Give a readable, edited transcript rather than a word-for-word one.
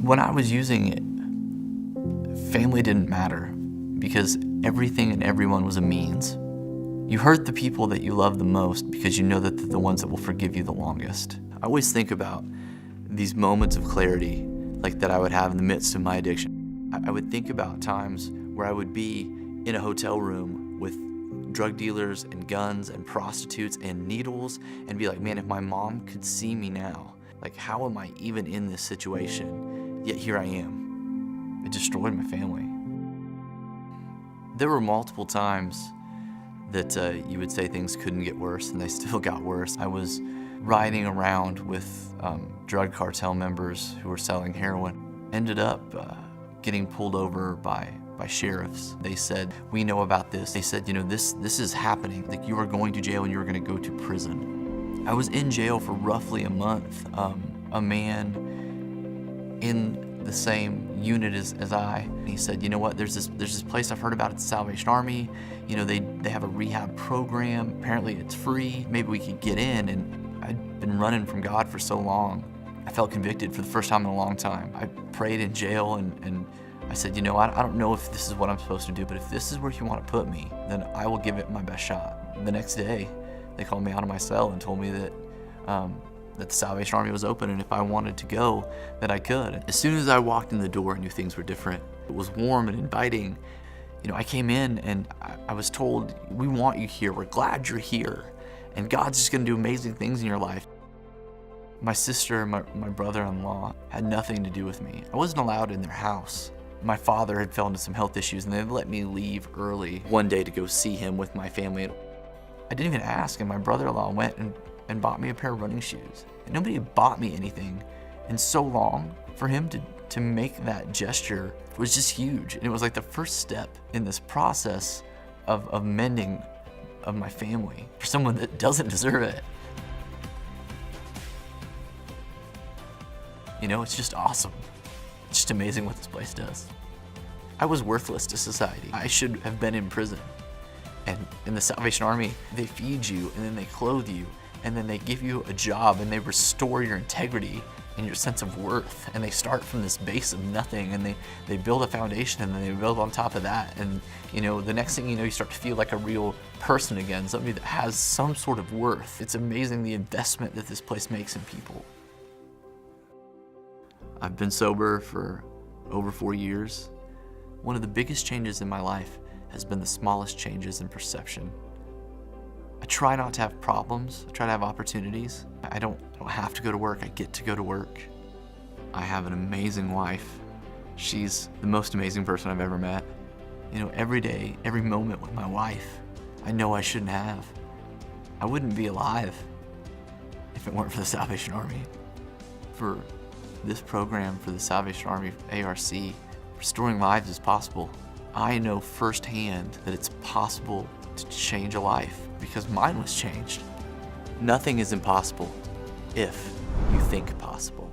When I was using it, family didn't matter because everything and everyone was a means. You hurt the people that you love the most because you know that they're the ones that will forgive you the longest. I always think about these moments of clarity like that I would have in the midst of my addiction. I would think about times where I would be in a hotel room with drug dealers and guns and prostitutes and needles and be like, man, if my mom could see me now, like how am I even in this situation? Yet here I am. It destroyed my family. There were multiple times that you would say things couldn't get worse, and they still got worse. I was riding around with drug cartel members who were selling heroin. Ended up getting pulled over by sheriffs. They said, we know about this. They said, you know, this is happening. Like, you are going to jail and you are going to go to prison. I was in jail for roughly a month. A man in the same unit as I, and he said, you know what, there's this place I've heard about, it's the Salvation Army. You know, they have a rehab program. Apparently it's free. Maybe we could get in. And I'd been running from God for so long. I felt convicted for the first time in a long time. I prayed in jail and I said, you know, I don't know if this is what I'm supposed to do, but if this is where you want to put me, then I will give it my best shot. The next day, they called me out of my cell and told me that the Salvation Army was open, and if I wanted to go, that I could. As soon as I walked in the door, I knew things were different. It was warm and inviting. You know, I came in and I was told, we want you here. We're glad you're here. And God's just gonna do amazing things in your life. My sister and my brother-in-law had nothing to do with me. I wasn't allowed in their house. My father had fell into some health issues and they let me leave early one day to go see him with my family. I didn't even ask, and my brother-in-law went and bought me a pair of running shoes. And nobody had bought me anything in so long. For him to make that gesture was just huge. And it was like the first step in this process of mending of my family for someone that doesn't deserve it. You know, it's just awesome. It's just amazing what this place does. I was worthless to society. I should have been in prison. And in the Salvation Army, they feed you and then they clothe you and then they give you a job and they restore your integrity and your sense of worth. And they start from this base of nothing and they build a foundation and then they build on top of that. And you know, the next thing you know, you start to feel like a real person again, somebody that has some sort of worth. It's amazing the investment that this place makes in people. I've been sober for over 4 years. One of the biggest changes in my life has been the smallest changes in perception. I try not to have problems. I try to have opportunities. I don't have to go to work. I get to go to work. I have an amazing wife. She's the most amazing person I've ever met. You know, every day, every moment with my wife, I know I shouldn't have. I wouldn't be alive if it weren't for the Salvation Army. For this program, for the Salvation Army ARC, restoring lives is possible. I know firsthand that it's possible to change a life because mine was changed. Nothing is impossible if you think possible.